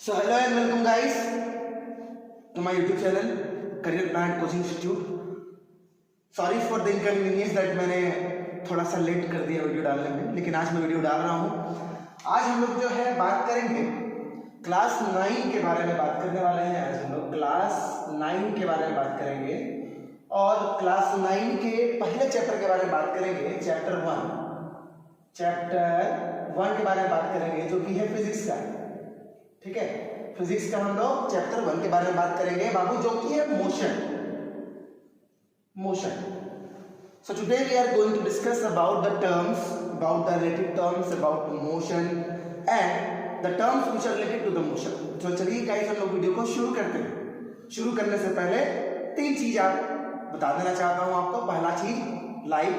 So hello and welcome guys to my YouTube channel Career Plan Coaching Institute. Sorry for the inconvenience that मैंने थोड़ा सा late कर दिया video डालने में, लेकिन आज मैं वीडियो डाल रहा हूँ। आज हम लोग जो है बात करेंगे क्लास 9 के बारे में बात करने वाले हैं। आज हम लोग क्लास 9 के बारे में बात करेंगे और क्लास 9 के पहले चैप्टर के बारे में बात करेंगे। चैप्टर 1 के बारे में बात करेंगे जो कि है फिजिक्स का। ठीक है, फिजिक्स का हम लोग चैप्टर 1 के बारे में बात करेंगे बाबू, जो कि है motion. So today we are going to discuss about the terms, about the related terms about motion and the terms which are related to the motion. तो चलिए गाइस हम लोग वीडियो को शुरू करते हैं। शुरू करने से पहले 3 चीज आप बता देना चाहता हूं आपको। पहला चीज लाइक,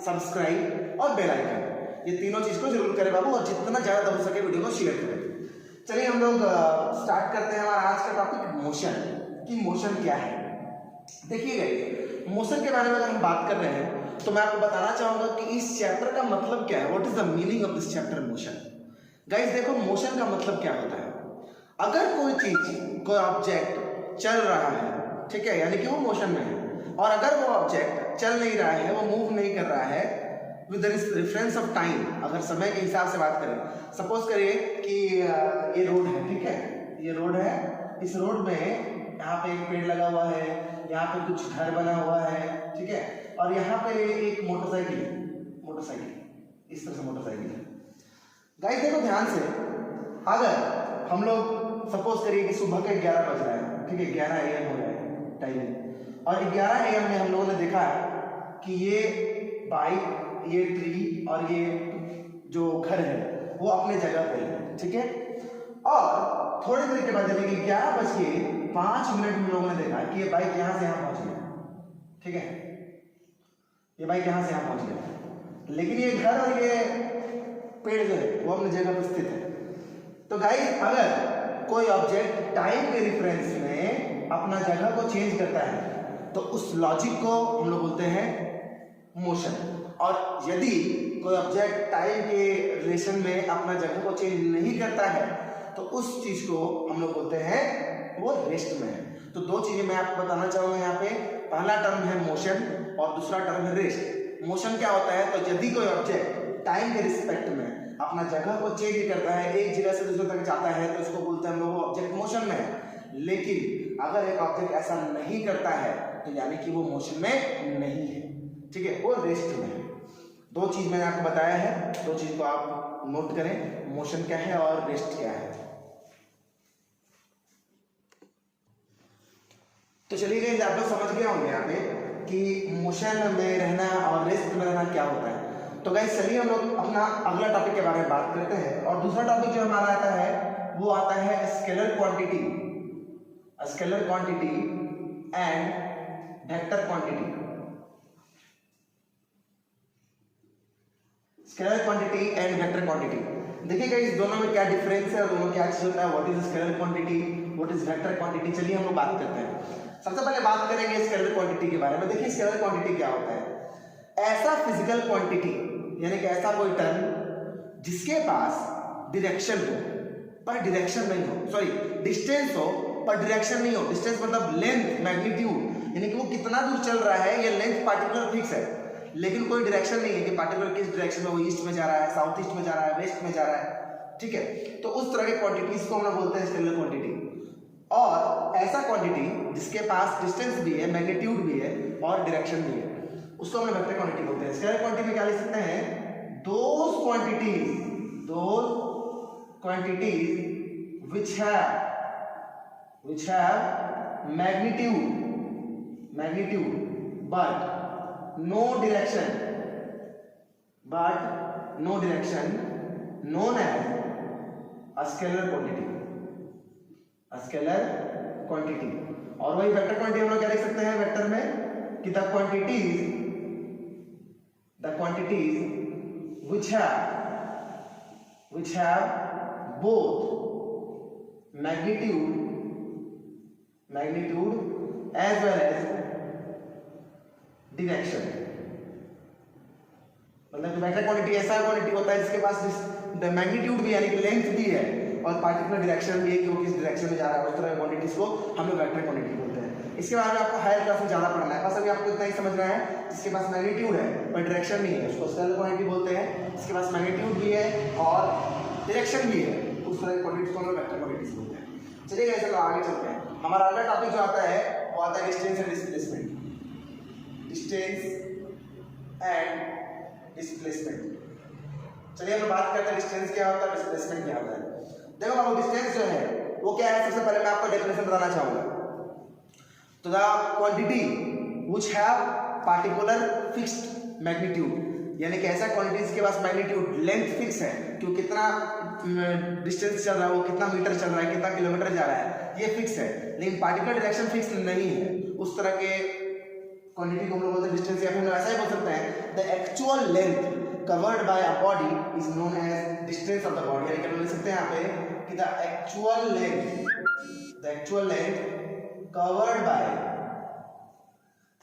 सब्सक्राइब और बेल आइकन, ये तीनों चीज को जरूर करें बाबू, और जितना ज्यादा हो सके वीडियो को शेयर करें। चलिए हम लोग स्टार्ट करते हैं हमारा आज का टॉपिक मोशन, कि मोशन क्या है। देखिए गाइस, मोशन के बारे में अगर हम बात कर रहे हैं तो मैं आपको बताना चाहूंगा कि इस चैप्टर का मतलब क्या है। What is the meaning of this chapter motion. Guys देखो, मोशन का मतलब क्या होता है। अगर कोई चीज, कोई ऑब्जेक्ट चल रहा है, ठीक है, यानी कि वो मोशन में है, और अगर वो ऑब्जेक्ट चल नहीं रहा है, वो मूव नहीं कर रहा है विद रेफरेंस ऑफ टाइम, अगर समय के हिसाब से बात करें, सपोज करिए कि ये रोड है, ठीक है, ये रोड है, इस रोड में यहाँ पे एक पेड़ लगा हुआ है, यहाँ पे कुछ घर बना हुआ है, ठीक है, और यहाँ पे एक मोटरसाइकिल, इस तरह से मोटरसाइकिल है। गाइस देखो ध्यान से, अगर हम लोग सपोज करिए कि सुबह के 11 बज रहा है, ठीक है, 11 AM हो रहा है टाइम, और 11 AM में हम लोगों ने देखा कि ये बाइक, ये ट्री और ये जो घर है वो अपने जगह पे है, ठीक है। और थोड़ी देर के बाद यानी कि 11:05 हम लोगों ने देखा कि ये बाइक यहाँ से यहाँ पहुंच गया, ठीक है, ये बाइक यहाँ से यहाँ पहुंच गया, लेकिन ये घर और ये पेड़ जो है वो अपनी जगह पर स्थित है। तो गाइस, अगर कोई ऑब्जेक्ट टाइम के रिफरेंस में अपना जगह को चेंज करता है तो उस लॉजिक को हम लोग बोलते हैं मोशन। और यदि कोई ऑब्जेक्ट टाइम के रिलेशन में अपना जगह को चेंज नहीं करता है तो उस चीज को हम लोग बोलते हैं वो रेस्ट में है। तो 2 चीजें मैं आपको बताना चाहूंगा यहाँ पे। पहला टर्म है मोशन और दूसरा टर्म है रेस्ट। मोशन क्या होता है, तो यदि कोई ऑब्जेक्ट टाइम के रिस्पेक्ट में अपना जगह को चेंज करता है, एक जगह से दूसरे तक जाता है, तो इसको बोलते हैं हम लोग ऑब्जेक्ट मोशन में है। लेकिन अगर एक ऑब्जेक्ट ऐसा नहीं करता है तो यानी कि वो मोशन में नहीं है, ठीक है, वो रेस्ट में है। 2 चीज मैंने आपको बताया है, 2 चीज को आप नोट करें, मोशन क्या है और रेस्ट क्या है। तो चलिए गाइस, आप लोग समझ गए होंगे यहाँ पे कि मोशन में रहना और रेस्ट में रहना क्या होता है। तो गाइस चलिए हम लोग अपना अगला टॉपिक के बारे में बात करते हैं। और दूसरा टॉपिक जो हमारा आता है वो आता है scalar quantity and vector quantity. Scalar quantity and vector quantity. देखिए गाइस, दोनों में क्या डिफरेंस है और दोनों क्या चीज होता है। What is scalar quantity, what is vector quantity, चलिए हम लोग बात करते हैं। सबसे पहले बात करेंगे स्केलर क्वांटिटी के बारे में। देखिए स्केलर क्वांटिटी क्या होता है। ऐसा फिजिकल क्वांटिटी, यानी कि ऐसा कोई टर्म जिसके पास डायरेक्शन हो पर डायरेक्शन नहीं हो, सॉरी डिस्टेंस हो पर डायरेक्शन नहीं हो। डिस्टेंस मतलब लेंथ, मैग्नीट्यूड, यानी कि वो कितना दूर चल रहा है, ये लेंथ पार्टिकुलर फिक्स है, लेकिन कोई डायरेक्शन नहीं है कि पार्टिकुलर किस डायरेक्शन में वो ईस्ट में जा रहा है, साउथ ईस्ट में जा रहा है, वेस्ट में जा रहा है, ठीक है। तो उस तरह के क्वांटिटीज को हम लोग बोलते हैं स्केलर क्वांटिटी। और ऐसा क्वांटिटी जिसके पास डिस्टेंस भी है, मैग्नीट्यूड भी है और डायरेक्शन भी है, उसको हम वेक्टर क्वांटिटी बोलते हैं। स्केलर क्वांटिटी में क्या लिख सकते हैं, those quantities which have magnitude but no direction known as a scalar quantity। और वही वेक्टर क्वांटिटी हम लोग क्या लिख सकते हैं वेक्टर में कि the quantities which have both magnitude as well as direction। मतलब वेक्टर क्वांटिटी ऐसा क्वांटिटी होता है जिसके पास मैग्नीट्यूड भी यानी कि लेंथ भी है और पार्टिकुलर डायरेक्शन भी है कि वो किस डायरेक्शन में जा रहा है, उस तरह की क्वांटिटीज को हम लोग वेक्टर क्वांटिटी बोलते हैं। इसके बारे में आपको हायर क्लास में ज़्यादा पढ़ना है, बस अभी आपको इतना ही समझना है जिसके पास मैग्नीट्यूड है पर डायरेक्शन नहीं है उसको स्केलर क्वांटिटी बोलते हैं, जिसके पास मैग्नीट्यूड भी है और डायरेक्शन भी है उस तरह की क्वांटिटीज को हम लोग वेक्टर क्वांटिटीज बोलते हैं। चलिए ऐसे आगे चलते हैं। हमारा अगला टॉपिक जो आता है वो आता है distance and displacement. Distance and displacement. चलिए हम बात करते हैं डिस्टेंस क्या होता है, डिस्प्लेसमेंट क्या होता है। देखो बाबू डिस्टेंस जो है वो क्या है, सबसे पहले मैं आपको डेफिनेशन बताना चाहूंगा। तो the quantity which have particular fixed magnitude, यानी कि ऐसा क्वांटिटीज के पास मैग्नीट्यूड लेंथ फिक्स है कि कितना डिस्टेंस चल रहा है, वो कितना मीटर चल रहा है, कितना किलोमीटर जा रहा है, ये फिक्स है, लेकिन पार्टिकुलर डायरेक्शन फिक्स नहीं है। उस तरह के क्वांटिटी को हम लोग बोलते हैं डिस्टेंस, या फिर ऐसा ही बोल सकते हैं the actual length covered by a body is known as distance of the body। यानी कि हम लिख सकते हैं यहाँ पे कि the actual length covered by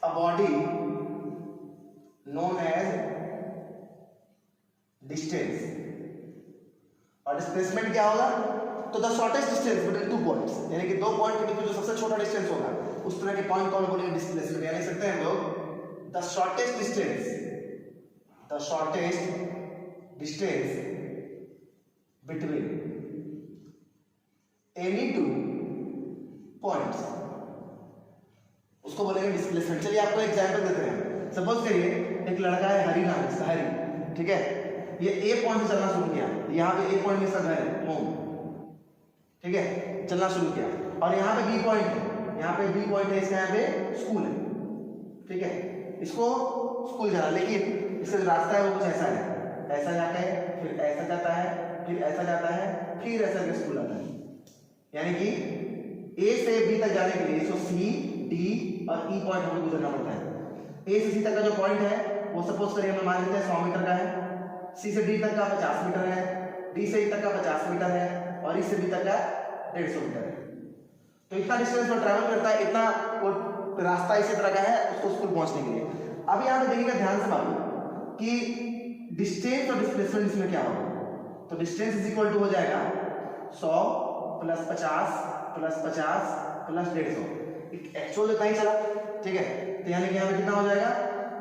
a body known as distance। और डिस्प्लेसमेंट क्या होगा, तो the shortest distance between two points, यानी कि दो पॉइंट के बीच में जो सबसे छोटा डिस्टेंस होगा उस तरह के पॉइंट को हम बोलेंगे डिस्प्लेसमेंट। यानी लिख सकते हैं हम लोग the shortest distance between any two points, उसको बोलेंगे डिस्प्लेसमेंट। चलिए आपको एग्जांपल देते हैं। सपोज करिए एक लड़का है हरी नाम इसका, हरी, ठीक है, ये ए पॉइंट से चलना शुरू किया, यहाँ पे ए पॉइंट में इसका घर है होम, ठीक है, चलना शुरू किया, और यहाँ पे बी पॉइंट है, यहाँ पे बी पॉइंट है, इसका यहाँ पे स्कूल है, ठीक है, इसको स्कूल जाना, लेकिन इसका जो रास्ता है वो कुछ ऐसा है, ऐसा जाता है, फिर ऐसा जाता है, फिर ऐसा जाता है, फिर ऐसा करके स्कूल आता है। यानी कि ए से बी तक जाने के लिए इसको सी, डी और ई पॉइंट हमें गुजरना पड़ता है। ए से सी तक का जो पॉइंट है वो सपोज करिए हम मान लेते हैं 100 मीटर का है, सी से डी तक का 50 मीटर है, डी से ई तक का 50 मीटर है, और ई से बी तक का 150 मीटर है। तो इतना डिस्टेंस वो ट्रैवल करता है, इतना वो रास्ता इसी तरह का है उसको स्कूल पहुंचने के लिए। अब यहाँ पे देखिएगा ध्यान से बाबू कि डिस्टेंस और डिस्प्लेसमेंट इसमें क्या होगा, तो डिस्टेंस इज इक्वल टू हो जाएगा 100 प्लस 50 प्लस 50 प्लस 150, एक्चुअल इतना ही चला, ठीक है, तो यानी कि यहाँ पे कितना हो जाएगा,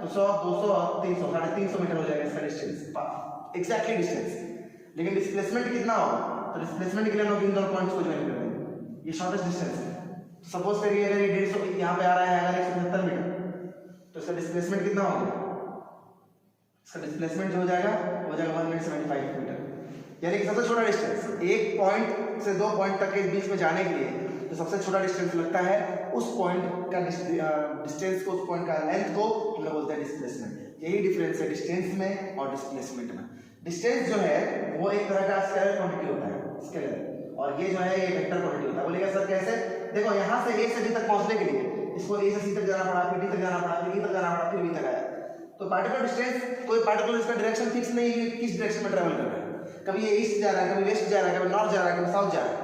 तो 100 200 300 350 मीटर हो जाएगा इसका डिस्टेंस, एग्जैक्टली डिस्टेंस। लेकिन डिस्प्लेसमेंट कितना होगा, तो डिस्प्लेसमेंट के लिए हम लोग इन दोनों पॉइंट्स को ज्वाइन कर देंगे, ये शॉर्टेस्ट डिस्टेंस है। सपोज करिए अगर ये 150 यहाँ पे आ रहा है अगर 170 मीटर, तो इसका डिस्प्लेसमेंट कितना होगा, इसका डिस्प्लेसमेंट जो हो जाएगा 175 मीटर। यानी कि सबसे छोटा डिस्टेंस एक पॉइंट से दो पॉइंट तक के बीच में जाने के लिए जो सबसे छोटा डिस्टेंस लगता है उस पॉइंट का डिस्टेंस को, उस पॉइंट का लेंथ को हम लोग बोलते हैं डिस्प्लेसमेंट। यही डिफरेंस है डिस्टेंस में और डिस्प्लेसमेंट में। डिस्टेंस जो है वो एक तरह का स्केलर क्वांटिटी होता है, स्केलर, और ये जो है ये वेक्टर क्वांटिटी होता है। बोलेगा सर कैसे, देखो यहाँ से ए से बी तक पहुंचने के लिए इसको ए से सी तक जाना पड़ा, फिर डी तक जाना पड़ा, फिर ई तक जाना पड़ा, फिर बी तक आया। तो पार्टिकुलर डिस्टेंस कोई पार्टिकुलर इसका डायरेक्शन फिक्स नहीं है किस डायरेक्शन में ट्रैवल कर रहा है, कभी ये ईस्ट जा रहा है, कभी वेस्ट जा रहा है, कभी नॉर्थ जा रहा है, कभी साउथ जा रहा है,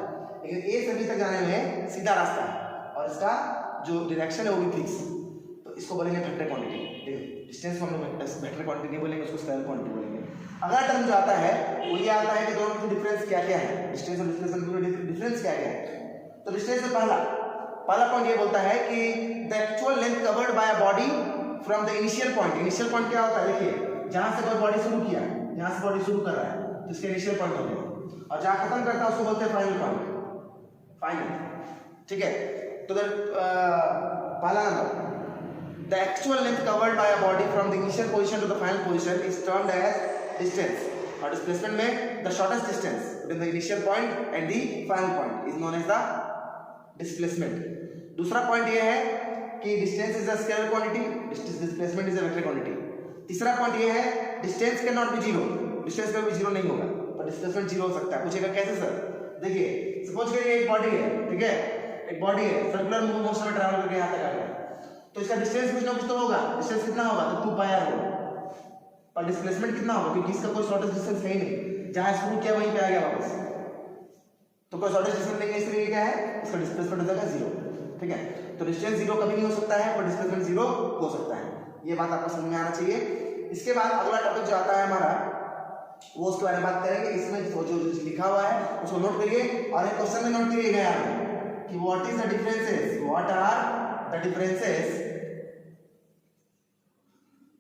लेकिन ए से बी तक जाने में सीधा रास्ता है और इसका जो डायरेक्शन है वो भी फिक्स। तो इसको बोलेंगे वेक्टर क्वांटिटी। देखो डिस्टेंस को हम लोग वेक्टर क्वांटिटी नहीं बोलेंगे, उसको स्केलर क्वांटिटी बोलेंगे। अगला टर्म जो आता है वो ये आता है कि दोनों में डिफरेंस क्या क्या है, डिस्टेंस और डिस्प्लेसमेंट में डिफरेंस क्या क्या है। तो डिस्टेंस में पहला पॉइंट ये बोलता है कि the actual length covered by a body from the initial point. Initial point क्या होता है, देखिए जहां से कोई बॉडी शुरू किया, जहां से बॉडी शुरू कर रहा है तो इसका इनिशियल पॉइंट हो गया, और जहां खत्म करता है उसको बोलते हैं फाइनल पॉइंट, फाइनल, ठीक है। तो पहला number, the actual length covered by a body from the initial position to the final position is termed as distance. और डिस्प्लेसमेंट में the shortest distance between the initial point and the final point is known as the displacement. दूसरा point ये है कि distance is a scalar quantity, displacement is a vector quantity. तीसरा point ये है distance can not be zero, distance कभी zero नहीं होगा पर डिस्प्लेसमेंट जीरो हो सकता है। पूछेगा कैसे सर, देखिए सपोज करिए एक बॉडी है, ठीक है, एक बॉडी है सर्कुलर मोशन में ट्रैवल करके यहाँ तक आ गया, तो इसका डिस्टेंस कुछ ना कुछ तो होगा, डिस्टेंस कितना होगा, तो 2 पाई आर होगा, पर डिस्प्लेसमेंट कितना होगा क्योंकि इसका कोई शॉर्टेस्ट डिस्टेंस है ही नहीं, जहां शुरू किया वहीं पे आ गया वापस, तो कोई शॉर्टेस्ट डिस्टेंस नहीं है, इसलिए क्या है इसका डिस्प्लेसमेंट हो जाएगा 0, ठीक है। तो डिस्टेंस 0 कभी नहीं हो सकता है पर डिस्प्लेसमेंट 0 हो सकता है, ये बात आपको समझ में आना चाहिए। इसके बाद अगला टॉपिक जो आता है हमारा वो उसके बारे में बात करेंगे। इसमें जो लिखा हुआ है उसको नोट करिए और एक क्वेश्चन में नोट करिएगा यहाँ कि what is the differences, what are the differences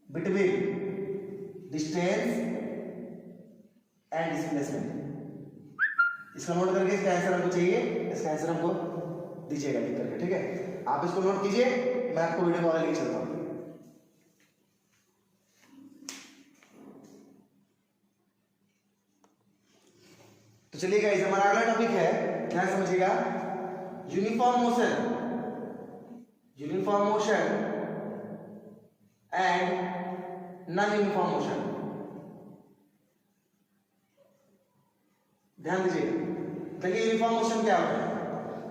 between distance and displacement. इसका नोट करके इसका आंसर हमको चाहिए, इसका आंसर हमको दीजिएगा लिख करके, ठीक है। आप इसको नोट कीजिए, मैं आपको वीडियो कॉल लेके चलता हूँ। तो चलिए गाइस, हमारा अगला टॉपिक है, ध्यान समझिएगा, uniform motion, uniform motion and non uniform motion. ध्यान दीजिए, देखिए यूनिफॉर्म मोशन क्या होता है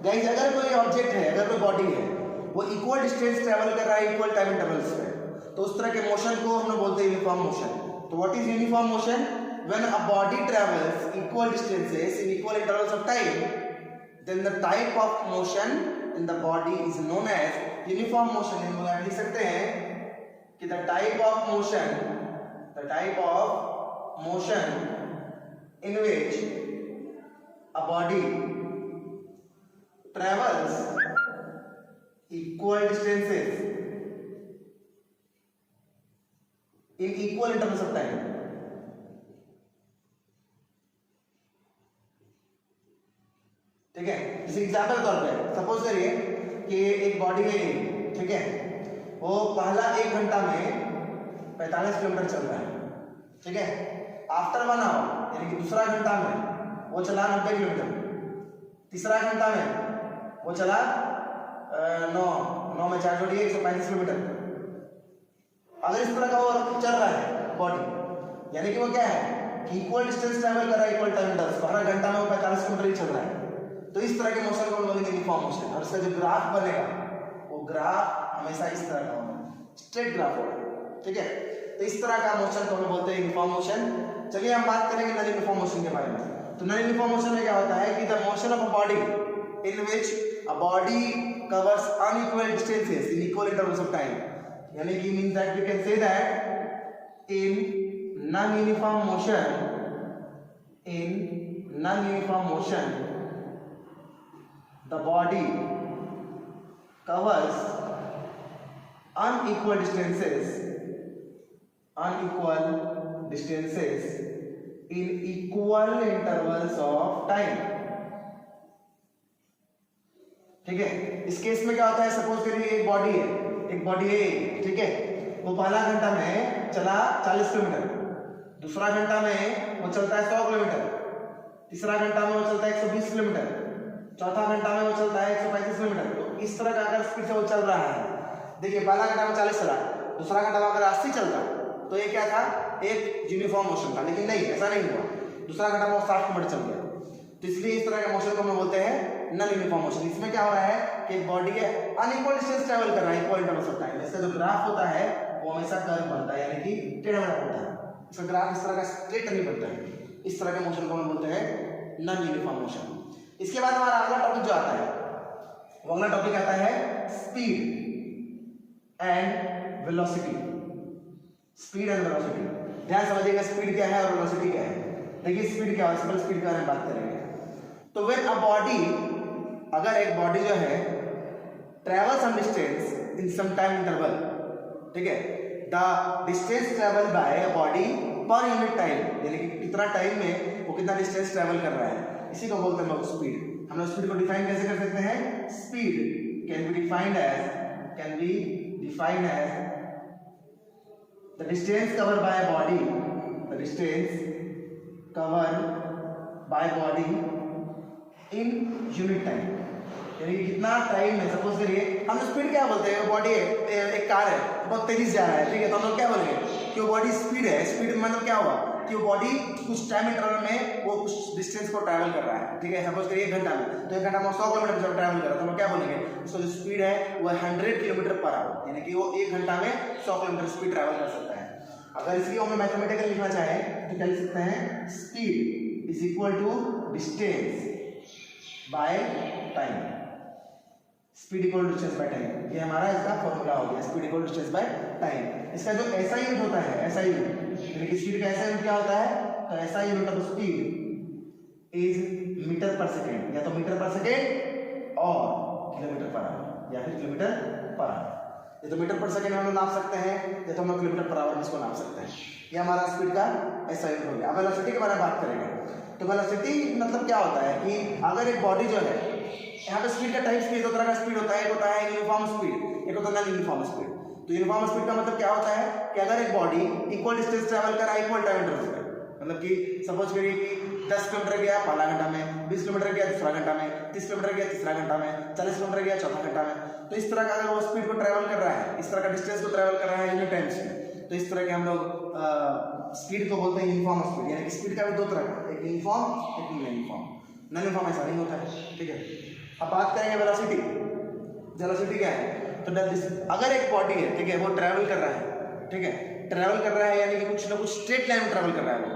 गाइस। अगर कोई ऑब्जेक्ट है, अगर कोई बॉडी है, वो इक्वल डिस्टेंस ट्रेवल कर रहा है इक्वल टाइम इंटरवल्स पे, तो उस तरह के मोशन को हम लोग बोलते हैं यूनिफॉर्म मोशन। तो what is uniform motion? When a body travels equal distances in equal intervals of time, then the type of motion in the body is known as uniform motion. हम लोग लिख सकते हैं कि the type of motion in which a body travels equal distances in equal intervals of time. ठीक है, जैसे example के तौर पे सपोज करिए कि एक बॉडी है, ठीक है, वो पहला 1 घंटा में 45 किलोमीटर चल रहा है, ठीक है। आफ्टर 1 आवर यानी कि दूसरा घंटा में वो चला 90 किलोमीटर, तीसरा घंटा में वो चला 9 में 4 जोड़िए 135 किलोमीटर। अगर इस तरह का वो चल रहा है बॉडी, यानी कि वो क्या है कि इक्वल डिस्टेंस ट्रैवल कर रहा है इक्वल टाइम, हर घंटा में वो 45 किलोमीटर ही चल रहा है, तो इस तरह के मोशन को बोलेंगे यूनिफॉर्म मोशन। और इसका जो ग्राफ बनेगा वो ग्राफ हमेशा इस तरह का होगा, स्ट्रेट ग्राफ होगा, ठीक है। तो इस तरह का मोशन को हम बोलते हैं यूनिफॉर्म मोशन। चलिए हम बात करेंगे नॉन यूनिफॉर्म मोशन के बारे में। तो नॉन यूनिफॉर्म मोशन में क्या होता है कि the motion of a body in which a body covers unequal distances in equal intervals of time, यानी कि means that we can say that in non uniform motion the body covers unequal distances in equal intervals of time, ठीक है। इस case में क्या होता है, suppose करिए एक बॉडी है, ठीक है, वो पहला घंटा में चला 40 किलोमीटर, दूसरा घंटा में वो चलता है 100 किलोमीटर, तीसरा घंटा में वो चलता है 120 किलोमीटर, चौथा घंटा में वो चलता है 135 किलोमीटर। तो इस तरह का अगर स्पीड से वो चल रहा है, देखिए पहला घंटा में 40 चला, दूसरा घंटा में अगर 80 चलता तो ये क्या था, एक यूनिफॉर्म मोशन था। लेकिन नहीं, ऐसा नहीं हुआ, दूसरा घंटा में वो 60 किलोमीटर चल गया। तो इसलिए इस तरह के मोशन को हम बोलते हैं नॉन यूनिफॉर्म मोशन। इसमें क्या हो रहा है कि एक बॉडी है अनइक्वल डिस्टेंस ट्रैवल कर रहा है इक्वल इंटरवल्स ऑफ टाइम, इसका जो ग्राफ होता है वो हमेशा कर्व बनता है, यानी कि टेढ़ा मेढ़ा बनता है, इसका ग्राफ इस तरह का स्ट्रेट नहीं बनता है। इस तरह के मोशन को हम बोलते हैं नॉन यूनिफॉर्म मोशन। इसके बाद हमारा अगला टॉपिक जो आता है, वो अगला टॉपिक आता है speed and velocity. Speed and velocity, ध्यान समझिएगा स्पीड क्या है और वेलोसिटी क्या है। देखिए स्पीड क्या है, सिंपल स्पीड के बारे में बात करेंगे। तो व्हेन अ बॉडी, अगर एक बॉडी जो है travel some distance in some time interval, ठीक है, the distance travel by a body per unit time, यानी कि कितना टाइम में वो कितना डिस्टेंस ट्रैवल कर रहा है, इसी को बोलते हैं स्पीड। हम लोग स्पीड को डिफाइन कैसे कर सकते हैं? Speed can be defined as the distance covered by body, in unit time, यानी कि कितना टाइम में। सपोज करिए हम स्पीड क्या बोलते हैं, बॉडी है, एक कार है बहुत तेजी से जा रहा है, ठीक है, तो हम लोग क्या बोलेंगे कि वो बॉडी स्पीड है। स्पीड मतलब क्या हुआ कि वो बॉडी कुछ टाइम इंटरवल में वो कुछ डिस्टेंस को ट्रैवल कर रहा है, ठीक है। सपोज करिए 1 घंटा में, तो 1 घंटा में 100 किलोमीटर जब ट्रैवल कर रहा है, तो हम क्या बोलेंगे, उसका जो स्पीड है वो 100 किलोमीटर पर आवर, यानी कि वो 1 घंटा में 100 किलोमीटर स्पीड ट्रैवल कर सकता है। अगर इसकी हमें मैथमेटिकल लिखना चाहे तो क्या लिख सकते हैं, speed is equal to distance by time. Speed equal to distance by time, ये हमारा इसका फॉर्मूला हो गया, speed equal to distance by time. इसका जो ऐसा यूनिट होता है, ऐसा यूनिट, यानी कि स्पीड का ऐसा यूनिट क्या होता है तो ऐसा unit of speed is metre per second, या तो मीटर पर सेकेंड और किलोमीटर पर आवर, या फिर किलोमीटर पर आवर। ये तो मीटर पर सेकेंड हम लोग नाप सकते हैं, या तो हम लोग किलोमीटर पर आवर इसको नाप सकते हैं। ये हमारा स्पीड का ऐसा यूनिट हो गया। अब वेलोसिटी के बारे में बात करेंगे। तो वेलोसिटी मतलब क्या होता है कि अगर एक बॉडी जो है, यहाँ पे स्पीड का टाइप्स भी दो तरह का स्पीड होता है, एक होता है यूनिफॉर्म स्पीड, एक होता है नॉन यूनिफॉर्म स्पीड। तो यूनिफॉर्म स्पीड का मतलब क्या होता है कि अगर एक बॉडी इक्वल डिस्टेंस ट्रैवल कर रहा है इक्वल टाइम इंटरवल पे, मतलब कि सपोज करिए कि 10 किलोमीटर गया पहला घंटा में, 20 किलोमीटर गया दूसरा घंटा में, 30 किलोमीटर गया तीसरा घंटा में, 40 किलोमीटर गया चौथा घंटा में। तो इस तरह का अगर वो स्पीड को ट्रैवल कर रहा है, इस तरह का डिस्टेंस को ट्रैवल कर रहा है यूनिट टाइम्स में, तो इस तरह के हम लोग स्पीड को बोलते हैं यूनिफॉर्म स्पीड। यानी कि स्पीड का भी दो तरह का, एक यूनिफॉर्म एक नॉन यूनिफॉर्म। नॉन यूनिफॉर्म ऐसा नहीं होता है, ठीक है। अब बात करेंगे वेलोसिटी। वेलोसिटी क्या है? तो अगर एक बॉडी है, ठीक है, वो ट्रैवल कर रहा है, ठीक है, ट्रैवल कर रहा है यानी कि कुछ ना कुछ स्ट्रेट लाइन में ट्रैवल कर रहा है, वो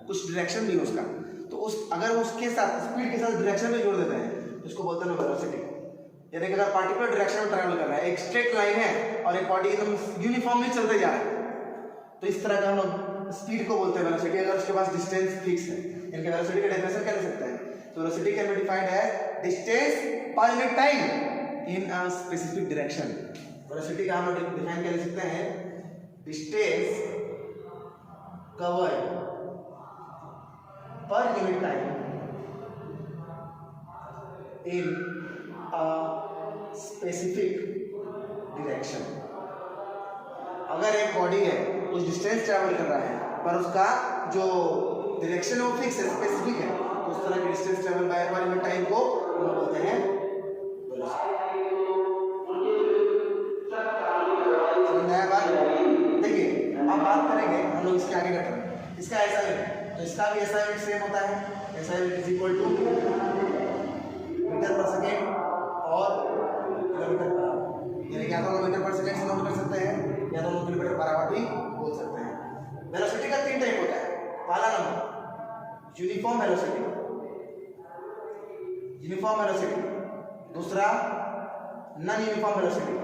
कुछ डायरेक्शन भी है उसका, तो उस अगर उसके साथ स्पीड के साथ डायरेक्शन भी जोड़ देते हैं तो उसको बोलते हैं वेलोसिटी। यानी कि अगर पार्टिकुलर डायरेक्शन में ट्रैवल कर रहा है, एक स्ट्रेट लाइन है और एक बॉडी एकदम यूनिफॉर्मली चलते जा रहा है, तो इस तरह का हम लोग स्पीड को बोलते हैं वेलोसिटी। अगर उसके पास डिस्टेंस फिक्स है, इनके वेलोसिटी का डेफिनेशन क्या ले सकते हैं? तो velocity can be defined as distance per unit time in a specific direction. Velocity का हम लोग डिफाइन कर सकते हैं distance covered per unit time in a specific direction. अगर एक बॉडी है कुछ डिस्टेंस ट्रैवल कर रहा है पर उसका जो डायरेक्शन है वो फिक्स है, स्पेसिफिक है, तो उस तरह के डिस्टेंस ट्रैवल बाय पर यूनिट टाइम को हम बोलते हैं वेलोसिटी। नया बात देखिए, अब बात करेंगे हम लोग इसके आगे का टर्म, इसका ऐसा है, तो इसका भी ऐसा यूनिट सेम होता है, ऐसा unit is equal to metre per second और किलोमीटर पर आवर। यानी कि हम मीटर पर सेकेंड से नोट कर सकते हैं, या तो हम किलोमीटर पर आवर भी बोल सकते हैं। वेलोसिटी का 3 टाइप होता है। पहला number uniform velocity, uniform velocity. दूसरा नॉन यूनिफॉर्म वेलोसिटी,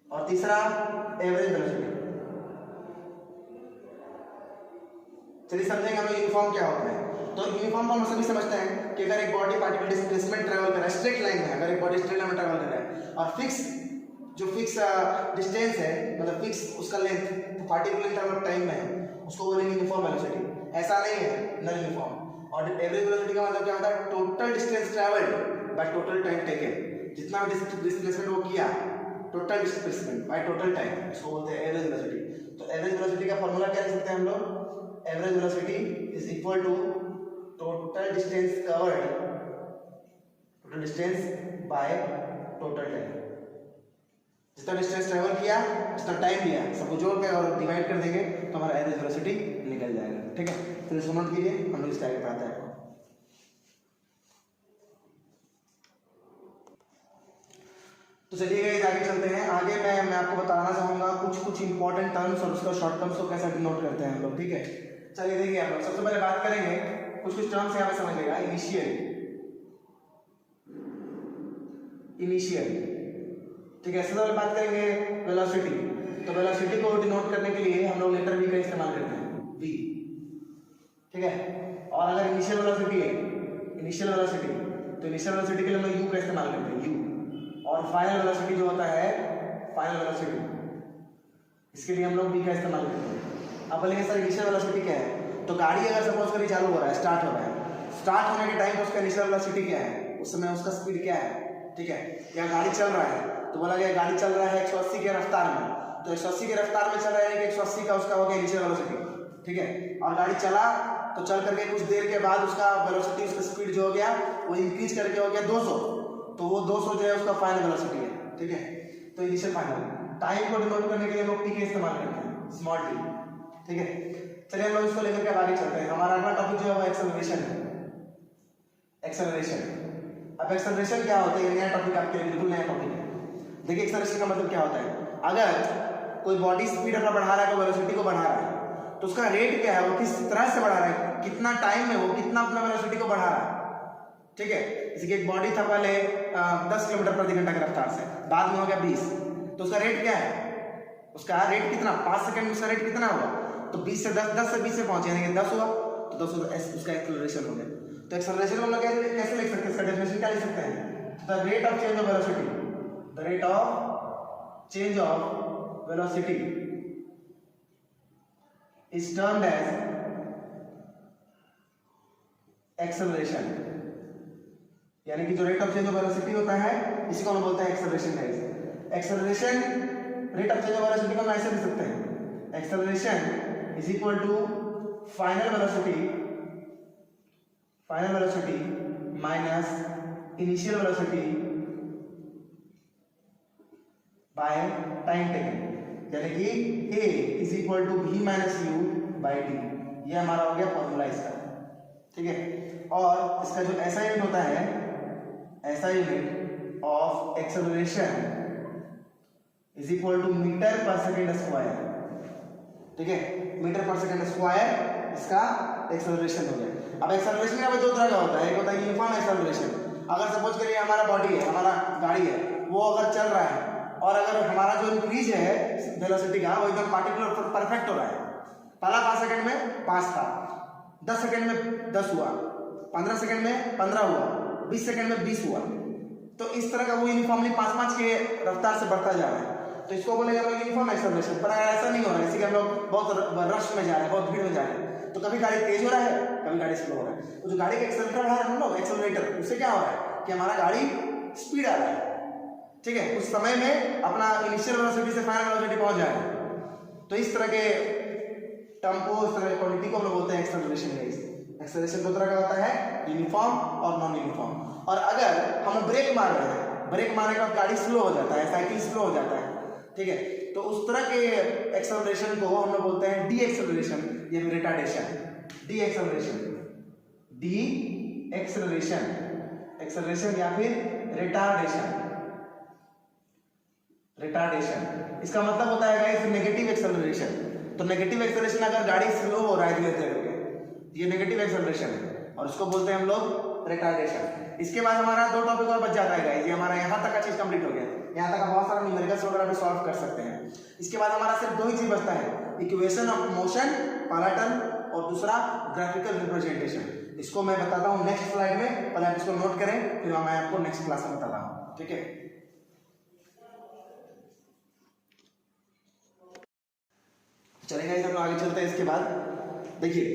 और तीसरा एवरेज वेलोसिटी। चलिए समझेंगे हम यूनिफॉर्म क्या होता है। तो यूनिफॉर्म को हम सभी समझते हैं कि अगर एक बॉडी पार्टिकुलर डिस्प्लेसमेंट ट्रैवल कर रहा है, स्ट्रेट लाइन में, अगर एक बॉडी स्ट्रेट लाइन में ट्रैवल कर रहा है और फिक्स जो फिक्स डिस्टेंस है, मतलब फिक्स उसका length particular interval of time में है, उसको बोलेंगे यूनिफॉर्म वेलोसिटी। ऐसा नहीं है नॉन यूनिफॉर्म। और एवरेज वेलोसिटी का मतलब क्या होता है? Total distance travelled by total time taken. जितना भी डिस्प्लेसमेंट वो किया, total displacement by total time, इसको बोलते हैं एवरेज वेलोसिटी। तो एवरेज वेलोसिटी का फॉर्मूला क्या लिख सकते हैं हम लोग? Average velocity is equal to total distance covered, total distance by total time. जितना डिस्टेंस ट्रैवल किया, जितना टाइम लिया, सबको जोड़ के और डिवाइड कर देंगे तो हमारा एवरेज वेलोसिटी निकल जाएगा, ठीक है। तो इसको नोट कीजिए, हम लोग इसके आगे पढ़ाते हैं। तो चलिए गाइस आगे चलते हैं। आगे मैं आपको बताना चाहूंगा कुछ इंपॉर्टेंट टर्म्स और उसका शॉर्ट टर्म्स को कैसे डिनोट करते हैं हम लोग, ठीक है। चलिए देखिए आप लोग, सबसे पहले बात करेंगे कुछ टर्म्स यहाँ पे समझ लेगा। इनिशियल, ठीक है। सबसे पहले बात करेंगे वेलोसिटी। तो वेलोसिटी को डिनोट करने के लिए हम लोग लेटर v का इस्तेमाल करते हैं, v, ठीक है। और अगर इनिशियल वेलोसिटी है, इनिशियल वेलोसिटी, तो इनिशियल वेलोसिटी के लिए हम लोग u का इस्तेमाल करते हैं, u। और फाइनल वेलोसिटी जो होता है, फाइनल वेलोसिटी, इसके लिए हम लोग v का इस्तेमाल करते हैं। अब बोलेंगे सर इनिशियल वेलोसिटी क्या है? तो गाड़ी अगर सपोज करिए चालू हो रहा है, स्टार्ट हो रहा है, स्टार्ट होने के टाइम पर उसका इनिशियल वेलोसिटी क्या है, उस समय उसका स्पीड क्या है, ठीक है। या गाड़ी चल रहा है तो बोला गया गाड़ी चल रहा है 180 के रफ्तार में, तो 180 के रफ्तार में चल रहा है कि 180 का उसका हो गया इनिशियल वेलोसिटी, ठीक है। और गाड़ी चला तो चल करके कुछ देर के बाद उसका वेलोसिटी, उसका स्पीड जो हो गया वो इंक्रीज करके हो गया 200, तो वो 200 जो है उसका फाइनल वेलोसिटी है, ठीक है। तो इनिशियल फाइनल टाइम को डिनोट करने के लिए हम लोग टी का इस्तेमाल करते हैं, स्मॉल टी, ठीक है। चलिए हम लोग इसको लेकर के आगे चलते हैं। हमारा अगला टॉपिक जो है वो एक्सेलरेशन है। एक्सेलरेशन, अब एक्सेलरेशन क्या होता है? ये नया टॉपिक आपके लिए, बिल्कुल नया टॉपिक है। देखिए एक्सेलरेशन का मतलब क्या होता है? अगर कोई बॉडी स्पीड अपना बढ़ा रहा है, कोई वेलोसिटी को बढ़ा रहा है, तो उसका रेट क्या है, वो किस तरह से बढ़ा रहा है, कितना टाइम में वो कितना अपना वेलोसिटी को बढ़ा रहा है, ठीक है। जैसे कि एक बॉडी था पहले 10 किलोमीटर प्रति घंटा की रफ्तार से, बाद में हो गया 20, तो उसका रेट क्या है? उसका रेट कितना, 5 सेकंड में उसका रेट कितना हुआ, तो 20 से 10 से 20 से पहुंचे यानी कि 10 हुआ, तो 10 उसका एक्सेलरेशन हो गया। तो एक्सेलरेशन हम लोग कैसे लिख सकते हैं, इसका डेफिनेशन क्या लिख सकते हैं, the rate of change of velocity, the rate of change of velocity is termed as acceleration, यानी कि जो rate of change of velocity होता है इसी को हम बोलते हैं acceleration guys. Acceleration rate of change of velocity को हम ऐसे लिख सकते हैं, acceleration is equal to final velocity minus initial velocity by time taken, यानी कि a is equal to v minus you by D. ये हमारा हो गया फॉर्मूला इसका, ठीक है। और इसका जो ऐसा यूनिट होता है, ऐसा unit of acceleration is equal to metre per second square, ठीक है, मीटर पर सेकेंड स्क्वायर इसका एक्सेलरेशन हो गया। अब एक्सेलरेशन का दो तरह का होता है, एक होता है यूनिफॉर्म एक्सेलरेशन। अगर सपोज करिए हमारा बॉडी है, हमारा गाड़ी है, वो अगर चल रहा है और अगर हमारा जो इंक्रीज है वेलोसिटी का वो एकदम पार्टिकुलर परफेक्ट हो रहा है, पहला 5 सेकंड में 5 था, 10 सेकंड में 10 हुआ, 15 सेकंड में 15 हुआ, 20 सेकंड में 20 हुआ, तो इस तरह का वो यूनिफॉर्मली 5-5 के रफ्तार से बढ़ता जा रहा है, तो इसको बोलेंगे हम लोग यूनिफॉर्म एक्सेलरेशन। पर अगर ऐसा नहीं हो रहा है, इसी के हम लोग बहुत रश में जा रहे हैं, बहुत भीड़ में जा रहे हैं, तो कभी गाड़ी तेज हो रहा है, कभी गाड़ी स्लो हो रहा है, तो जो गाड़ी का एक्सेलरेटर है हम लोग एक्सेलरेटर, उससे क्या हो रहा है कि हमारा गाड़ी स्पीड आ रहा है, ठीक है, उस समय में अपना इनिशियल वेलोसिटी से फाइनल वेलोसिटी पहुंच जाएगा। तो इस तरह के टर्म को, इस तरह की क्वांटिटी को हम लोग बोलते हैं एक्सेलरेशन गाइस। एक्सेलरेशन दो तरह का होता है, यूनिफॉर्म और नॉन यूनिफॉर्म। और अगर हम ब्रेक मार रहे हैं, ब्रेक मारने के बाद गाड़ी स्लो हो जाता है, साइकिल स्लो हो जाता है, ठीक है, तो उस तरह के एक्सेलरेशन को हम लोग बोलते हैं डी एक्सेलरेशन या फिर रिटार्डेशन। डी एक्सेलरेशन या फिर रिटार्डेशन। इसका मतलब होता है गाइस नेगेटिव एक्सेलरेशन। तो नेगेटिव एक्सेलरेशन अगर गाड़ी स्लो हो रहा है धीरे धीरे करके, ये नेगेटिव एक्सेलरेशन है और उसको बोलते हैं हम लोग रिटार्डेशन। इसके बाद हमारा 2 टॉपिक और बच जाता है गाइस, ये हमारा यहाँ तक का चीज कंप्लीट हो गया। यहाँ तक बहुत सारा न्यूमेरिकल्स वगैरह भी सॉल्व कर सकते हैं। इसके बाद हमारा सिर्फ 2 ही चीज बचता है, इक्वेशन ऑफ मोशन पहला टर्म और दूसरा ग्राफिकल रिप्रेजेंटेशन। इसको मैं बताता हूँ नेक्स्ट स्लाइड में, पहले आप इसको नोट करें, फिर मैं आपको नेक्स्ट क्लास में बताता हूँ, ठीक है। चलेगा, हम लोग आगे चलते हैं। इसके बाद देखिए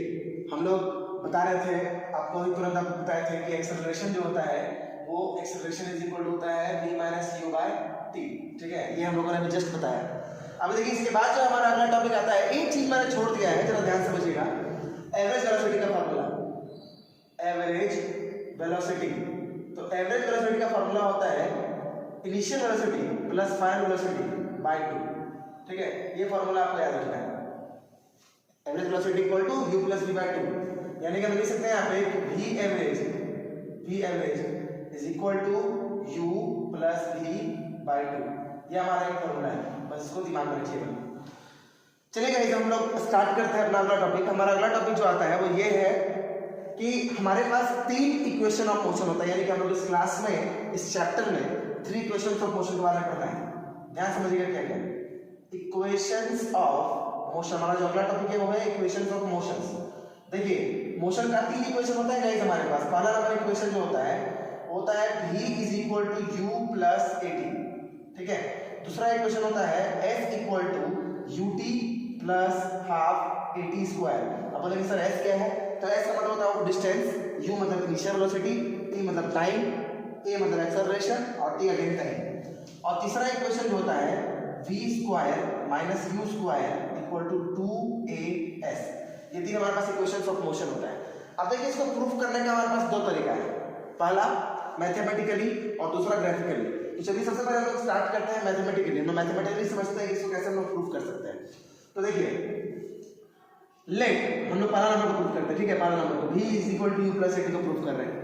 हम लोग बता रहे थे, आपको ही तुरंत आप बताए थे कि एक्सेलरेशन जो होता है वो एक्सेलरेशन इज इक्वल टू होता है v minus u by t, ठीक है, ये हम लोगों ने अभी जस्ट बताया। अब देखिए इसके बाद जो हमारा अगला टॉपिक आता है, एक चीज मैंने छोड़ दिया है, जरा ध्यान से समझिएगा, एवरेज वेलोसिटी का फार्मूला। एवरेज वेलोसिटी, तो एवरेज वेलोसिटी का फार्मूला होता है initial velocity plus final velocity by 2, ठीक है, ये फार्मूला आपको याद रखना है। Average velocity equal to u plus v by 2, यानी कि हम लिख सकते हैं यहाँ पे v average is equal to u plus v by 2, ये हमारा एक फॉर्मूला है, बस इसको दिमाग में रखिएगा। चलिए गाइस हम लोग स्टार्ट करते हैं अपना अगला टॉपिक। हमारा अगला टॉपिक जो आता है वो ये है कि हमारे पास 3 इक्वेशन ऑफ मोशन होता है, यानी कि हम लोग इस क्लास में, इस चैप्टर में 3 इक्वेशंस ऑफ मोशन के बारे में पढ़ना है। ध्यान समझिएगा क्या क्या इक्वेशंस ऑफ मोशन। हमारा जो अगला टॉपिक है वो है इक्वेशंस ऑफ मोशंस। देखिए मोशन का 3 इक्वेशन होता है गाइस हमारे पास। पहला नंबर इक्वेशन जो होता है v is equal to u plus at, ठीक है। दूसरा इक्वेशन होता है s equal to ut plus half at square. अब बोलेंगे सर s क्या है, तो s का मतलब होता है डिस्टेंस, u मतलब इनिशियल वेलोसिटी, t मतलब टाइम, a मतलब एक्सेलरेशन और t अगेन टाइम। और तीसरा इक्वेशन जो होता है v square minus u square equal to 2as। ये 3 हमारे पास इक्वेशंस ऑफ मोशन होता है। अब देखिए इसको प्रूफ करने का हमारे पास 2 तरीका है, पहला मैथमेटिकली और दूसरा ग्राफिकली। तो चलिए सबसे पहले हम लोग स्टार्ट करते हैं मैथमेटिकली। हम मैथमेटिकली समझते हैं कि इसको कैसे हम लोग प्रूफ कर सकते हैं। तो देखिए लेट हम लोग पहला नंबर को प्रूफ करते हैं, ठीक है, पहला नंबर को v is equal to u plus at को प्रूफ कर रहे हैं।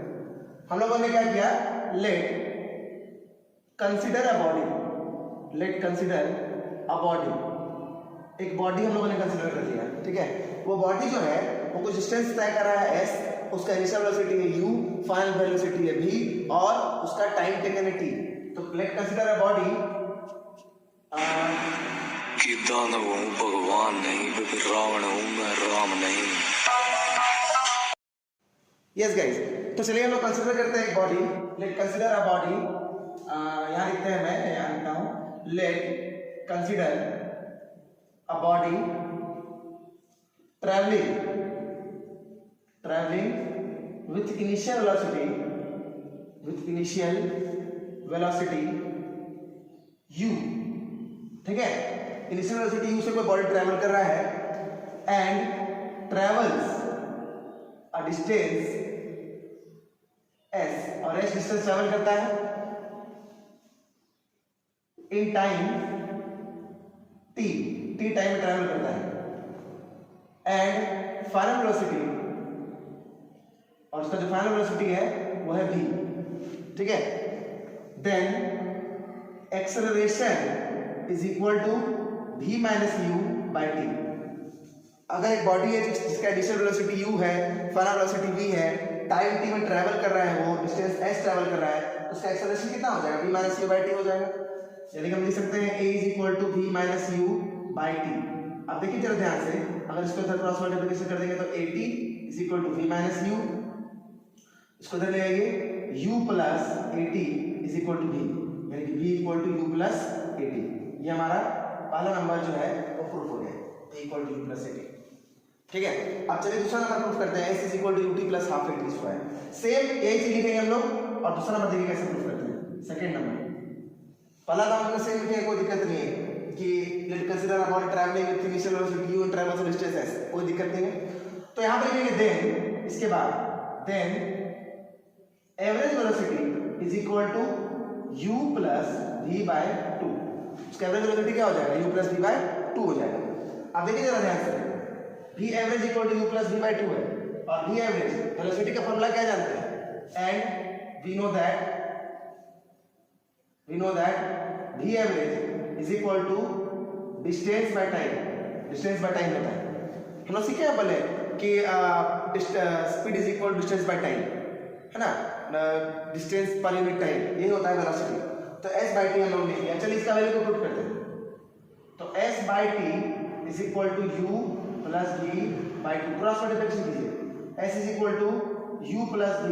हम लोगों ने क्या किया, let consider a body, let consider a body, एक बॉडी हम लोगों ने कंसीडर कर लिया, ठीक है। वो बॉडी जो है वो कुछ डिस्टेंस तय कर रहा है s, उसका इनिशियल वेलोसिटी है u, फाइनल वेलोसिटी है v और उसका टाइम टेकन है t। तो लेट कंसीडर अ बॉडी कि दानव हूँ भगवान नहीं, क्योंकि रावण हूँ मैं राम नहीं। यस गाइस, तो चलिए हम लोग कंसीडर करते हैं एक body. Let consider a body, यहाँ लिखते हैं, मैं यहाँ लिखता हूँ, late consider a body traveling with initial velocity u, ठीक है, इनिशियल वेलोसिटी u से कोई बॉडी ट्रैवल कर रहा है and travels a distance s, और s डिस्टेंस ट्रैवल करता है इन टाइम t टाइम में ट्रैवल करता है एंड फाइनल वेलोसिटी, और उसका जो फाइनल वेलोसिटी है वो है v, ठीक है। Then acceleration is equal to v minus u by t. अगर एक बॉडी है जिसका इनिशियल वेलोसिटी u है, फाइनल वेलोसिटी v है, टाइम t में ट्रैवल कर रहा है, वो डिस्टेंस s ट्रैवल कर रहा है, तो उसका एक्सेलरेशन कितना हो जाएगा, v minus u by t हो जाएगा। यानी कि हम लिख सकते हैं a is equal to v minus u by t. अब देखिए जरा ध्यान से, अगर इसको इधर क्रॉस मल्टीप्लिकेशन कर देंगे तो at is equal to v minus u, इसको इधर ले आइए u plus at is equal to v, यानी कि v equal to u plus at। ये हमारा पहला नंबर जो है वो प्रूफ हो गया, v equal to u plus at, ठीक है। अब चलिए दूसरा नंबर प्रूफ करते हैं, s is equal to ut plus half at square. Same यही चीज लिखेंगे हम लोग, और दूसरा नंबर देखिए कैसे प्रूफ करते हैं। सेकंड नंबर, पहला तो हमने सेम लिखे, कोई दिक्कत नहीं है कि late consider a body travelling with initial velocity u and travels a distance s, कोई दिक्कत नहीं है। तो यहां पर लिखेंगे देन, इसके बाद then average velocity is equal to u plus v by 2। उसका एवरेज वेलोसिटी क्या हो जाएगा, u प्लस v बाय 2 हो जाएगा। अब देखिए जरा ध्यान से, v average equal to u plus v by 2 है, और v एवरेज वेलोसिटी का फॉर्मूला क्या जानते हैं, and we know that v average is equal to distance by time. Distance by time होता है, हम लोग सीखे हैं पहले कि speed is equal to distance by time, है ना, डिस्टेंस पर यूनिट टाइम, ये होता है वेलोसिटी। तो s बाय टी हम लोग लिख लिया। चलिए इसका वैल्यू को पुट करते हैं, तो s by t is equal to u plus v by 2, cross multiplication कीजिए, s is equal to u plus v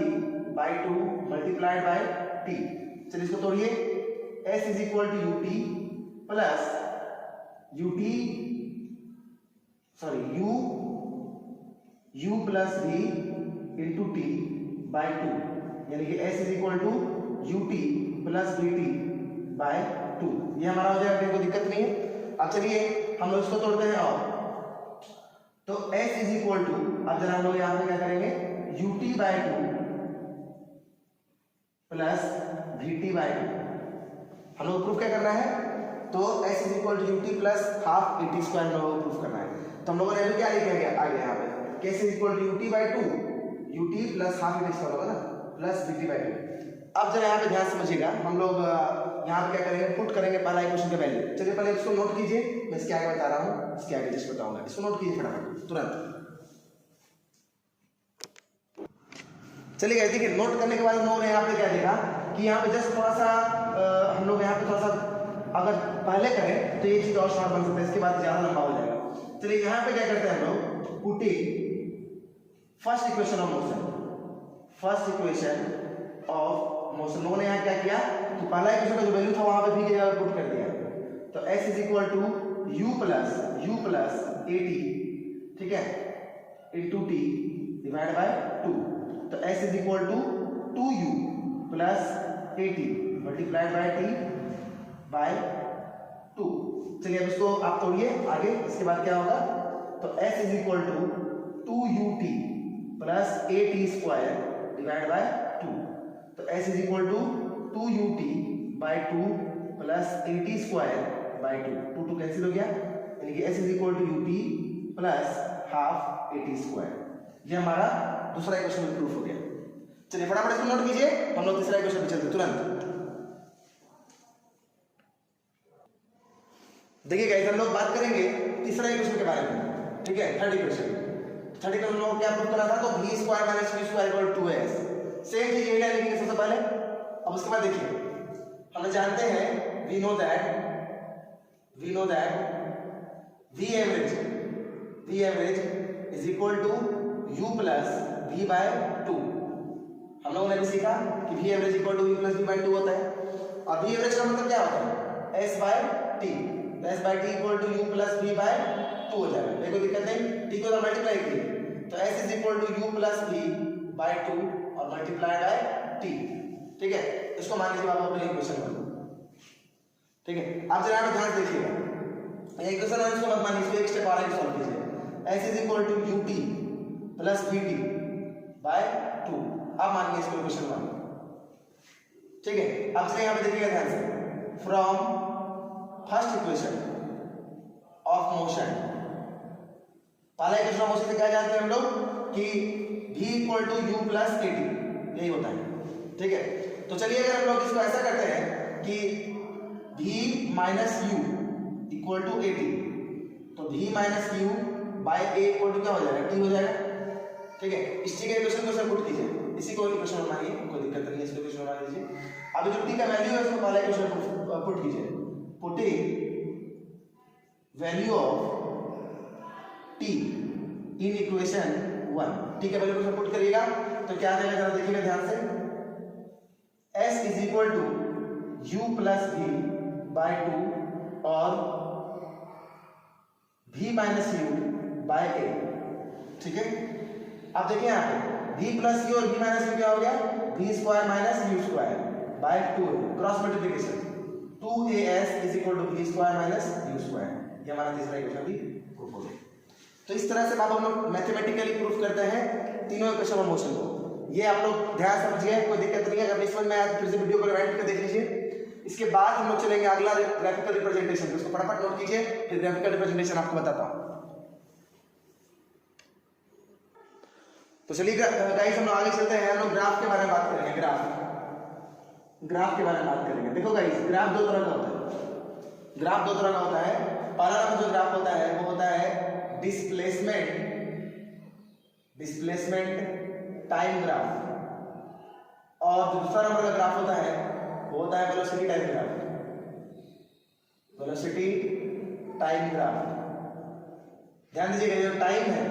by 2 multiplied by t। चलिए इसको तोड़िए, s is equal to ut plus u plus v into t by 2, यानी कि s is equal to ut plus vt by 2। ये हमारा हो जाएगा, कोई दिक्कत नहीं है। अब चलिए हम लोग इसको तोड़ते हैं, और तो s इज इक्वल टू, अब जरा हम लोग यहाँ पे क्या करेंगे, ut by 2 plus vt by 2। हम लोग प्रूफ क्या करना है, तो s is equal to ut plus half at square हम लोग प्रूफ करना है। तो हम लोगों ने अभी क्या लिखा है आगे यहाँ पे, कि s is equal to ut by 2, ut plus half at square होगा ना, प्लस vt बाय 2। अब जरा यहाँ पे ध्यान समझिएगा, हम लोग यहाँ पे क्या करेंगे, पुट करेंगे पहला इक्वेशन का वैल्यू। चलिए पहले इसको नोट कीजिए, मैं इसके आगे बता रहा हूँ, इसके आगे जस्ट बताऊंगा, इसको नोट कीजिए फटाफट तुरंत। चलिए देखिए, नोट करने के बाद हम लोगों ने यहाँ पे क्या देखा कि यहाँ पे जस्ट थोड़ा सा हम लोग यहाँ पे थोड़ा सा अगर पहले करें तो ये चीज और शार्प बन सकता है, इसके बाद ज्यादा लंबा हो जाएगा। चलिए यहाँ पे क्या करते हैं हम लोग, putting first equation of motion, first equation of motion. लोगों ने यहाँ क्या किया, तो पहला इक्वेशन का जो वैल्यू था वहां पे v की जगह पुट कर दिया, तो s is equal to u plus at, ठीक है, इंटू t डिवाइड बाय 2। तो s is equal to 2u plus at multiplied by t by 2। चलिए अब इसको आप तोड़िए आगे, इसके बाद क्या होगा, तो s is equal to 2ut plus at square divide by 2। तो s is equal to 2ut by 2 plus at square by 2, 2 cancel हो गया, यानी कि s is equal to ut plus half at square. ये हमारा दूसरा इक्वेशन में proof हो गया। चलिए फटाफट इसको नोट कीजिए, हम लोग तीसरा इक्वेशन पे चलते हैं तुरंत। देखिए गाइस, हम लोग बात करेंगे तीसरा इक्वेशन के बारे में, ठीक है, थर्ड इक्वेशन। थर्ड इक्वेशन लोगों को क्या प्रूफ करना था, तो v square minus v square equal to 2s। Same चीज यही लिखेंगे सबसे पहले। अब उसके बाद देखिए, हम जानते हैं, we know that v average is equal to u plus v by 2। हम लोगों ने भी सीखा कि v average equal to u plus v by 2 होता है, और वी एवरेज का मतलब क्या होता है, एस बाय टी। तो s by t equal to u plus v by 2 हो जाएगा, कोई दिक्कत नहीं, टी को तो मल्टीप्लाई किए, तो s is equal to u plus v by 2 और मल्टीप्लाई बाय टी। ठीक है, इसको मान लीजिए आप अपने इक्वेशन वन। ठीक है, आप जरा ध्यान से देखिएगा, इक्वेशन वन इसको मत मानिए, इसको एक स्टेप आगे सॉल्व कीजिए। S is equal to u t plus v t by 2, आप मानिए इसको इक्वेशन वन। ठीक है, अब चलिए यहाँ पे देखिएगा ध्यान से, from first equation of motion, पहला इक्वेशन ऑफ मोशन से क्या जानते हैं हम लोग कि v equal to u plus a t, यही होता है। ठीक है, तो चलिए अगर हम लोग इसको ऐसा करते हैं कि v minus u equal to a t, तो v minus u by a equal to क्या हो जाएगा, टी हो जाएगा। ठीक है, इस टी के इक्वेशन को सब पुट कीजिए, इसी को इक्वेशन बनाइए, कोई दिक्कत नहीं है, इसको इक्वेशन बना लीजिए। अब जो टी का वैल्यू है उसको पहला इक्वेशन पुट कीजिए, putting value of T in equation one, T का वैल्यू को पुट करिएगा तो क्या आ जाएगा, जरा देखिएगा ध्यान से, s is equal to u plus v by 2 और v minus u by a। ठीक है, अब देखिए यहाँ पे v प्लस यू और v माइनस यू क्या हो गया, v square minus u square by 2, cross multiplication, 2as is equal to v square minus u square, ये हमारा तीसरा इक्वेशन भी प्रूफ हो गया। तो इस तरह से अब हम लोग मैथमेटिकली प्रूफ करते हैं तीनों इक्वेशन ऑफ मोशन को। ये आप लोग ध्यान समझिए, कोई दिक्कत नहीं है, अगर समझ में आया तो फिर से वीडियो को रिवाइंड करके देख लीजिए। इसके बाद हम लोग चलेंगे अगला ग्राफिकल रिप्रेजेंटेशन, उसको फटाफट नोट कीजिए, फिर ग्राफिकल रिप्रेजेंटेशन आपको बताता हूँ। तो चलिए गाइस हम लोग आगे चलते हैं, हम लोग ग्राफ के बारे में बात करेंगे। ग्राफ के बारे में बात करेंगे। देखो गाइस, ग्राफ दो तरह का होता है, ग्राफ दो तरह का होता है। पहला नंबर जो ग्राफ होता है वो होता है डिस्प्लेसमेंट टाइम ग्राफ, और जो दूसरा नंबर का ग्राफ होता है वो होता है वेलोसिटी टाइम ग्राफ। ध्यान दीजिएगा, जो टाइम है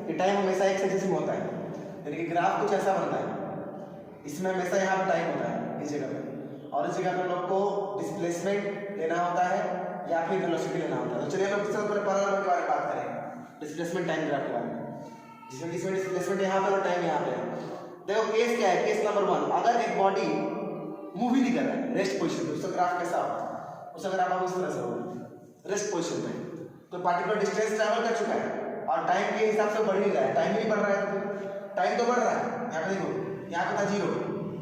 ये टाइम हमेशा एक एक्सिस में होता है, यानी कि ग्राफ कुछ ऐसा बनता है, इसमें हमेशा यहाँ पे टाइम होता है इस जगह पे, और इस जगह पे हम लोग को डिस्प्लेसमेंट लेना होता है या फिर वेलोसिटी लेना होता है। तो चलिए हम लोग सबसे पहले नंबर के बारे में बात करेंगे, डिस्प्लेसमेंट टाइम ग्राफ के बारे में, जिसमें डिस्प्लेसमेंट यहाँ पे और टाइम यहाँ पे है। देखो केस क्या है, केस नंबर 1, अगर एक बॉडी मूव ही नहीं कर रहा है, रेस्ट पोजीशन पे, उसका ग्राफ कैसा होगा, उसका ग्राफ इस तरह से होगा, रेस्ट पोजीशन पे, तो पार्टिकुलर डिस्टेंस ट्रैवल कर चुका है और टाइम के हिसाब से बढ़ ही रहा है, टाइम भी नहीं बढ़ रहा है, टाइम तो बढ़ रहा है। यहाँ पे देखो, यहाँ पे था 0,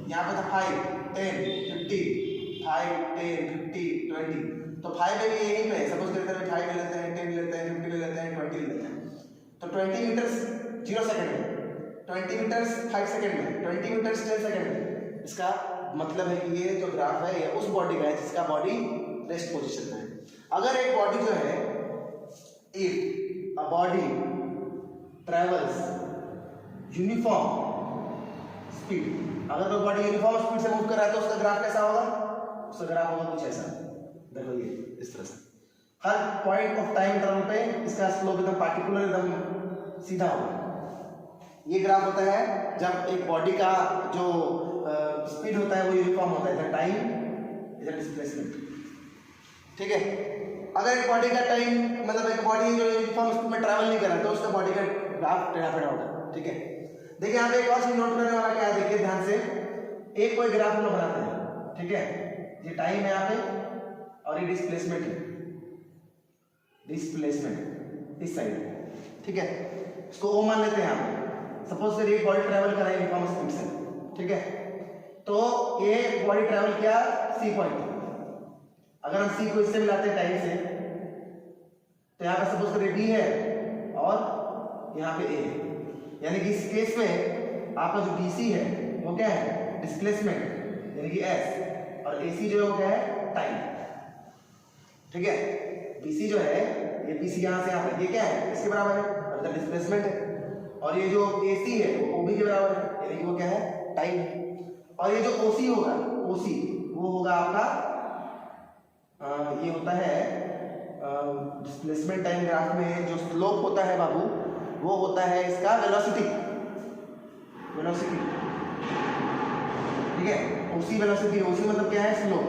यहाँ पे था 5, 10, 50, 5, 10, 50, 20, तो 5 में भी यही पे, सपोज करते हैं 5 ले लेते हैं, 10 ले लेते हैं, 50 ले लेते हैं, 20 ले लेते हैं, तो 20 मीटर्स 0 सेकंड में, 20 मीटर्स 5 सेकंड में, 20 मीटर्स 10 सेकंड में। इसका मतलब है कि ये जो ग्राफ है ये उस बॉडी का है जिसका बॉडी रेस्ट पोजीशन में है। अगर एक बॉडी जो है, if a body travels uniform speed, अगर वो बॉडी यूनिफॉर्म स्पीड से मूव कर रहा है तो उसका ग्राफ कैसा होगा, उसका ग्राफ होगा कुछ ऐसा, देखो ये इस तरह से, हर पॉइंट ऑफ टाइम इंटरवल पे इसका स्लोप एकदम पार्टिकुलर एकदम सीधा होगा। ये ग्राफ होता है जब एक बॉडी का जो स्पीड होता है वो यूनिफॉर्म होता है, इधर टाइम इधर डिस्प्लेसमेंट। ठीक है, अगर एक बॉडी का टाइम मतलब एक बॉडी जो यूनिफॉर्म स्पीड में ट्रैवल नहीं कर रहा तो उसका बॉडी का ग्राफ टेढ़ा पेढ़ा होगा। ठीक है, देखिए यहाँ पे एक और चीज नोट करने वाला क्या है, देखिए ध्यान से, एक कोई ग्राफ हम लोग बनाते हैं, ठीक है, ये टाइम है यहाँ पे और ये डिस्प्लेसमेंट है, डिस्प्लेसमेंट इस साइड, ठीक है, इसको ओ मान लेते हैं यहाँ पे। सपोज करिए एक बॉडी ट्रैवल कर रहा है यूनिफॉर्म स्पीड से, ठीक है, तो ये बॉडी ट्रैवल किया सी पॉइंट, अगर हम सी को इससे मिलाते हैं टाइम से, तो यहाँ पे सपोज करिए डी है और यहाँ पे ए है, यानी कि इस केस में आपका जो बीसी है वो क्या है, डिस्प्लेसमेंट यानी कि एस, और एसी जो है है टाइम। ठीक है, बीसी जो है ये बीसी यहाँ से यहाँ पे ये क्या है, इसके बराबर है और इधर डिस्प्लेसमेंट है, और ये जो एसी है वो ओबी के बराबर है, यानी कि वो क्या है, टाइम है। और ये जो ओसी होगा, ओसी वो होगा आपका ये होता है डिस्प्लेसमेंट टाइम ग्राफ में जो स्लोप होता है बाबू, वो होता है इसका वेलोसिटी, ठीक है। उसी वेलोसिटी, उसी मतलब क्या है, स्लोप।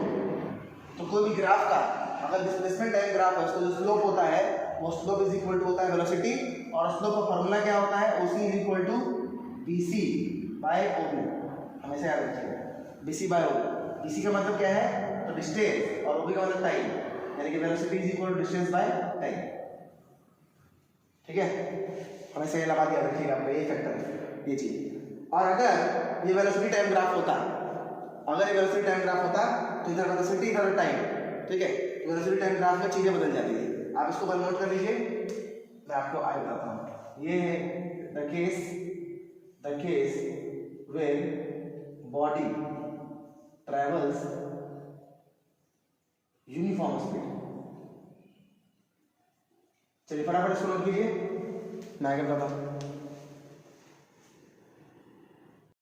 तो कोई भी ग्राफ का अगर डिस्प्लेसमेंट टाइम ग्राफ है, उसका जो स्लोप होता है वो स्लोप इज इक्वल टू होता है वेलोसिटी, और स्लोप का फॉर्मूला क्या होता है, OC is equal to BC by OB. हमेशा याद रखिएगा, बीसी बाय ओबी। बीसी का मतलब क्या है, तो डिस्टेंस, और ओबी का मतलब टाइम, यानी कि velocity is equal to distance by time, ठीक है। हमेशा ये लगा दिया रखिएगा आपका, ये फैक्टर है, ये चीज। और अगर ये वेलोसिटी टाइम ग्राफ होता, अगर ये वेलोसिटी टाइम ग्राफ होता तो इधर वेलोसिटी इधर टाइम, ठीक है। वेलोसिटी टाइम ग्राफ में चीजें बदल जाती है। आप इसको बल नोट कर लीजिए, मैं आपको आगे बताता हूँ। ये है the case when body travels uniform speed. चलिए फटाफट इसको नोट कीजिए, मैं आगे बताता हूँ।